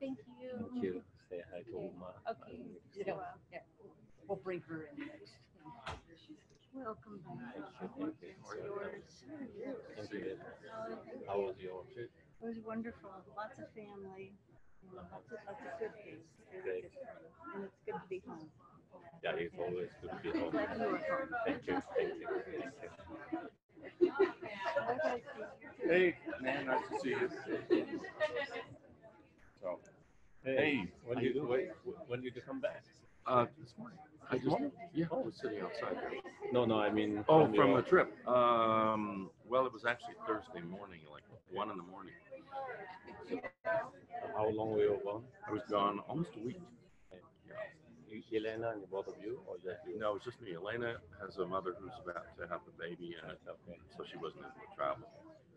Thank you. Thank you. Say hi to Uma. Okay. Yeah. Yeah. We'll bring her in next. Welcome back. Thank you. Thank you. How was your trip? It was wonderful. Lots of family. Lots of good things. Great. And it's good to be home. Yeah, it's always good to be home. Glad you were home. Thank you. Bye-bye. Hey, man, nice to see you. So, hey, when did you come back? this morning. I just, yeah, I was sitting outside there. No, I mean. Oh, from the trip. Well, it was actually Thursday morning, like 1 in the morning. How long were you gone? I was gone almost a week. Elena and both of you, or just you? No, it was just me. Elena has a mother who's about to have a baby, and Okay. so she wasn't able to travel.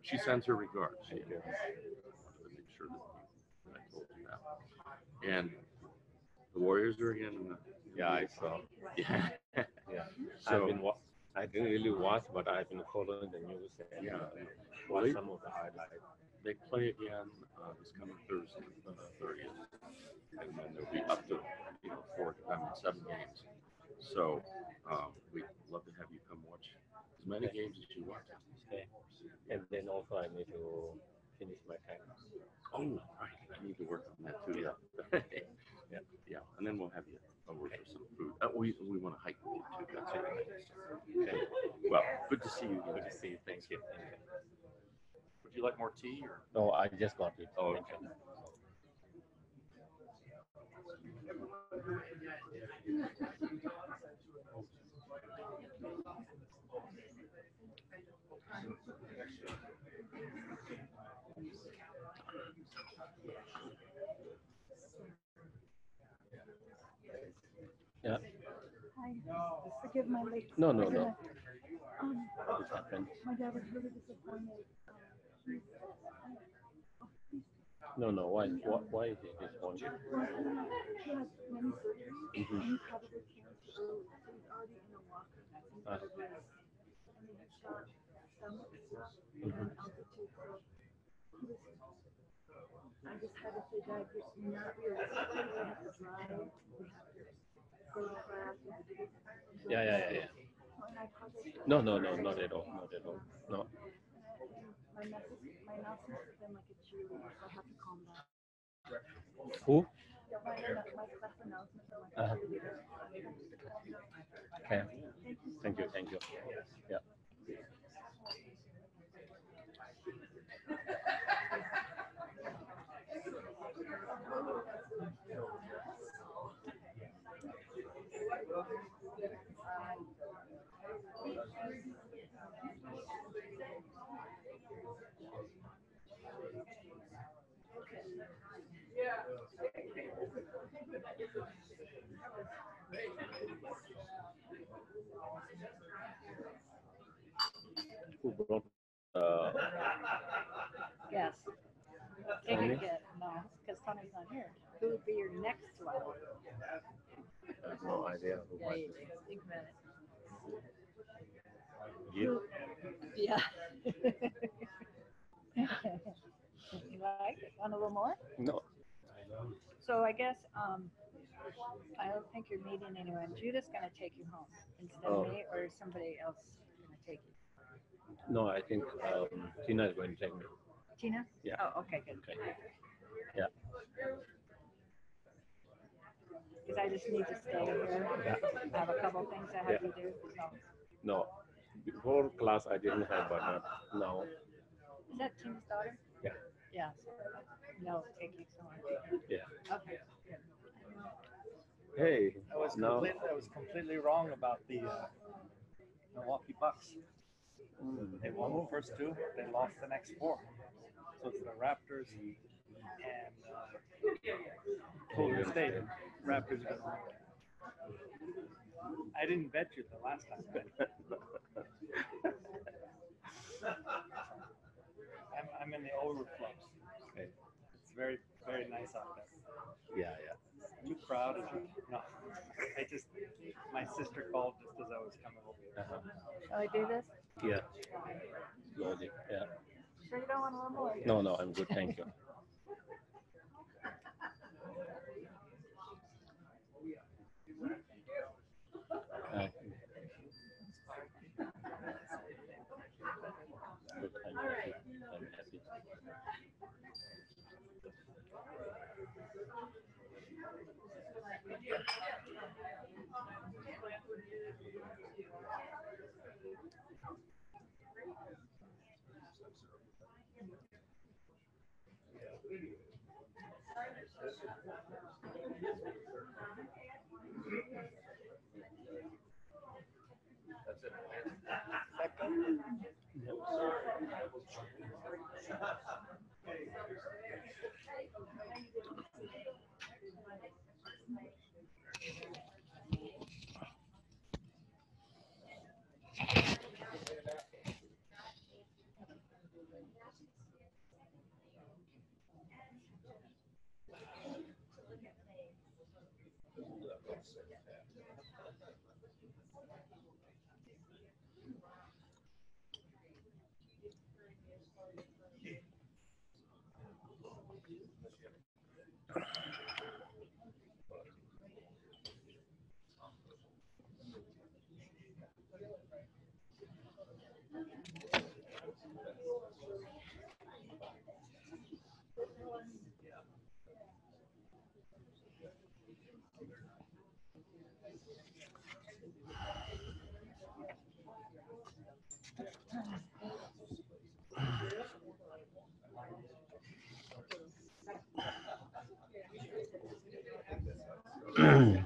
She sends her regards. She Thank you. wanted to make sure that I told you that. And the Warriors are in. Yeah, I saw. Yeah. Yeah. So I didn't really watch, but I've been following the news and Yeah. watch some of the highlights. they play again this coming Thursday, the 30th, and then they'll be up to 7 games. So we'd love to have you come watch as many games as you want. Okay. And then also I need to finish my tank. Oh, right. I need to work on that too. Yeah. Yeah. And then we'll have you over for some food. We want to hike with you too. That's it. Okay. Well, good to see you. Good to see you. Thank you. Would you like more tea or? No, I just got it. Oh, Thank okay. you. Yeah. Hi. Forgive my late. No. What happened? My dad was really disappointed. No. Why is it disappointed? Well, he has many surgeries, Mhm. and he probably can't early, so he's already in a walker. Ah. And then he's got stomach stuff Mhm. and altitude, so he was. I just had to say, Dad, you're not realistic. We have to drive. We have to go to class. We have to do this. Yeah. And I apologize. No, not at all. No. My announcement has been like a cheerleader, so I have to calm down. Who? My class announcement is like a Uh-huh. cheerleader. Okay. Thank you. Yeah. Who brought Yes. Take Tony? it, get no, because Tony's not here. Who would be your next one? I have no idea who Yeah, might you be. do. Think about it. You? Yeah. You like it? Want a little more? No. So I guess I don't think you're meeting anyone. Judith's gonna take you home instead Oh. of me, or somebody else gonna take you. No, I think Tina is going to take me. Tina? Yeah. Oh, okay, good. Okay. Yeah. Because I just need to stay here. I have a couple things I have to do. So. No. Before class I didn't have, but not now. Is that Tina's daughter? Yeah. Yeah. No, take you somewhere. Yeah. Okay. Hey. I was now. completely wrong about the Milwaukee Bucks. They won the first two, they lost the next four. So it's the Raptors and Golden State. Raptors are gonna win. I didn't bet you the last time. I'm in the older clubs. Okay. It's very, very nice out there. Yeah, yeah. Too crowded. No, my sister called just as I was coming over here. Shall I do this? Yeah. Slowly. Yeah. Sure you don't want a little more? No, no, I'm good. Thank you. Okay. Good. I'm happy. I'm happy.